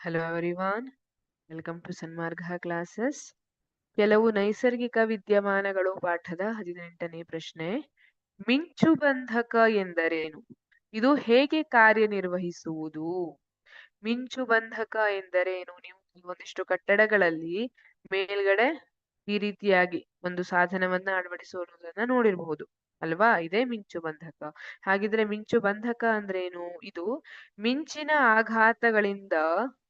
Hello everyone, welcome to Sanmarga classes. ಕೆಲವು ನೈಸರ್ಗಿಕ ವಿದ್ಯಮಾನಗಳು ಪಾಠದ 18ನೇ ಪ್ರಶ್ನೆ. ಮಿಂಚುಬಂಧಕ ಎಂದರೇನು? ಇದು ಹೇಗೆ ಕಾರ್ಯನಿರ್ವಹಿಸುವುದು? ಮಿಂಚುಬಂಧಕ ಎಂದರೇನು? ನೀವು ಕೆಲವೊಂದಿಷ್ಟು ಕಟ್ಟಡಗಳಲ್ಲಿ ಮೇಲ್ಗಡೆ ಈ ರೀತಿಯಾಗಿ ಒಂದು ಸಾಧನವನ್ನ ಅಳವಡಿಸುವುದನ್ನ ನೋಡಿರಬಹುದು ಅಲ್ವಾ? ಇದೇ ಮಿಂಚುಬಂಧಕ. ಹಾಗಿದ್ರೆ ಮಿಂಚುಬಂಧಕ ಅಂದ್ರೇನು? ಇದು ಮಿಂಚಿನ ಆಘಾತಗಳಿಂದ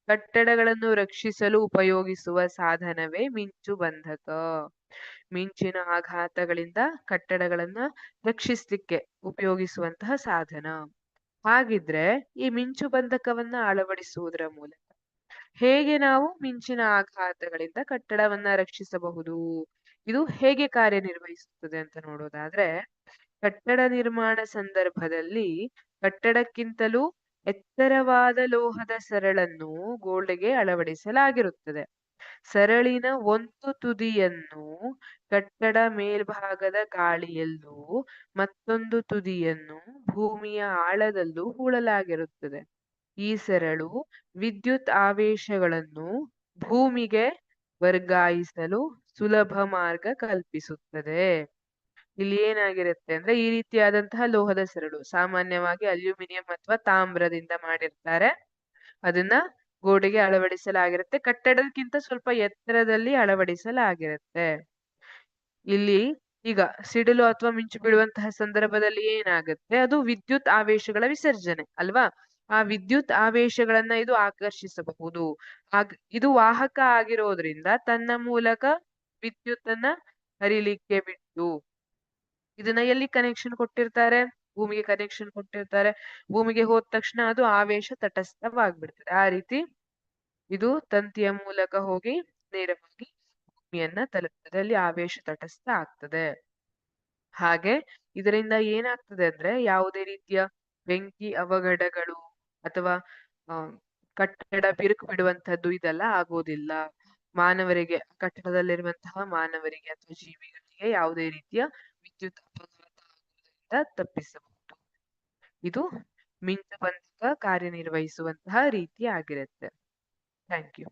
ಕಟ್ಟಡಗಳನ್ನು ರಕ್ಷಿಸಲು ಉಪಯೋಗಿಸುವ ಸಾಧನವೇ ಮಿಂಚುಬಂಧಕ. ಮಿಂಚಿನ ಆಘಾತಗಳಿಂದ ಕಟ್ಟಡಗಳನ್ನ ರಕ್ಷಿಸ್ಲಿಕ್ಕೆ ಉಪಯೋಗಿಸುವಂತಹ ಸಾಧನ. ಹಾಗಿದ್ರೆ ಈ ಮಿಂಚುಬಂಧಕವನ್ನ ಅಳವಡಿಸುವುದರ ಮೂಲಕ ಹೇಗೆ ನಾವು ಮಿಂಚಿನ ಆಘಾತಗಳಿಂದ ಕಟ್ಟಡವನ್ನ ರಕ್ಷಿಸಬಹುದು? ಇದು ಹೇಗೆ ಕಾರ್ಯನಿರ್ವಹಿಸುತ್ತದೆ ಅಂತ ನೋಡೋದಾದ್ರೆ, ಕಟ್ಟಡ ನಿರ್ಮಾಣ ಸಂದರ್ಭದಲ್ಲಿ ಕಟ್ಟಡಕ್ಕಿಂತಲೂ ಎತ್ತರವಾದ ಲೋಹದ ಸರಳನ್ನು ಗೋಡೆಗೆ ಅಳವಡಿಸಲಾಗಿರುತ್ತದೆ. ಸರಳಿನ ಒಂದು ತುದಿಯನ್ನು ಕಟ್ಟಡ ಮೇಲ್ಭಾಗದ ಗಾಳಿಯಲ್ಲೂ ಮತ್ತೊಂದು ತುದಿಯನ್ನು ಭೂಮಿಯ ಆಳದಲ್ಲೂ ಹೂಳಲಾಗಿರುತ್ತದೆ. ಈ ಸರಳು ವಿದ್ಯುತ್ ಆವೇಶಗಳನ್ನು ಭೂಮಿಗೆ ವರ್ಗಾಯಿಸಲು ಸುಲಭ ಮಾರ್ಗ ಕಲ್ಪಿಸುತ್ತದೆ. ಇಲ್ಲಿ ಏನಾಗಿರುತ್ತೆ ಅಂದ್ರೆ, ಈ ರೀತಿಯಾದಂತಹ ಲೋಹದ ಸರಳು ಸಾಮಾನ್ಯವಾಗಿ ಅಲ್ಯೂಮಿನಿಯಂ ಅಥವಾ ತಾಮ್ರದಿಂದ ಮಾಡಿರ್ತಾರೆ. ಅದನ್ನ ಗೋಡೆಗೆ ಅಳವಡಿಸಲಾಗಿರುತ್ತೆ. ಕಟ್ಟಡಕ್ಕಿಂತ ಸ್ವಲ್ಪ ಎತ್ತರದಲ್ಲಿ ಅಳವಡಿಸಲಾಗಿರುತ್ತೆ. ಇಲ್ಲಿ ಈಗ ಸಿಡಿಲು ಅಥವಾ ಮಿಂಚು ಬೀಳುವಂತಹ ಸಂದರ್ಭದಲ್ಲಿ ಏನಾಗುತ್ತೆ? ಅದು ವಿದ್ಯುತ್ ಆವೇಶಗಳ ವಿಸರ್ಜನೆ ಅಲ್ವಾ? ಆ ವಿದ್ಯುತ್ ಆವೇಶಗಳನ್ನ ಇದು ಆಕರ್ಷಿಸಬಹುದು. ಇದು ವಾಹಕ ಆಗಿರೋದ್ರಿಂದ ತನ್ನ ಮೂಲಕ ವಿದ್ಯುತ್ತನ್ನ ಹರಿಲಿಕ್ಕೆ ಬಿಟ್ಟು ಇದನ್ನ ಎಲ್ಲಿ ಕನೆಕ್ಷನ್ ಕೊಟ್ಟಿರ್ತಾರೆ? ಭೂಮಿಗೆ ಕನೆಕ್ಷನ್ ಕೊಟ್ಟಿರ್ತಾರೆ. ಭೂಮಿಗೆ ಹೋದ ತಕ್ಷಣ ಅದು ಆವೇಶ ತಟಸ್ಥವಾಗ್ಬಿಡ್ತದೆ. ಆ ರೀತಿ ಇದು ತಂತಿಯ ಮೂಲಕ ಹೋಗಿ ನೇರವಾಗಿ ಭೂಮಿಯನ್ನ ತಲುಪ್ತದೆ. ಅಲ್ಲಿ ಆವೇಶ ತಟಸ್ಥ ಆಗ್ತದೆ. ಹಾಗೆ ಇದರಿಂದ ಏನಾಗ್ತದೆ ಅಂದ್ರೆ, ಯಾವುದೇ ರೀತಿಯ ಬೆಂಕಿ ಅವಘಡಗಳು ಅಥವಾ ಕಟ್ಟಡ ಬಿರುಕು ಬಿಡುವಂತದ್ದು ಇದೆಲ್ಲ ಆಗೋದಿಲ್ಲ. ಮಾನವರಿಗೆ, ಕಟ್ಟಡದಲ್ಲಿರುವಂತಹ ಮಾನವರಿಗೆ ಅಥವಾ ಜೀವಿಗಳಿಗೆ ಯಾವುದೇ ರೀತಿಯ ವಿದ್ಯುತ್ ಅಪಘಾತ ಆಗುವುದರಿಂದ ತಪ್ಪಿಸಬಹುದು. ಇದು ಮಿಂಚುಬಂಧಕ ಕಾರ್ಯನಿರ್ವಹಿಸುವಂತಹ ರೀತಿ ಆಗಿರುತ್ತೆ. Thank you.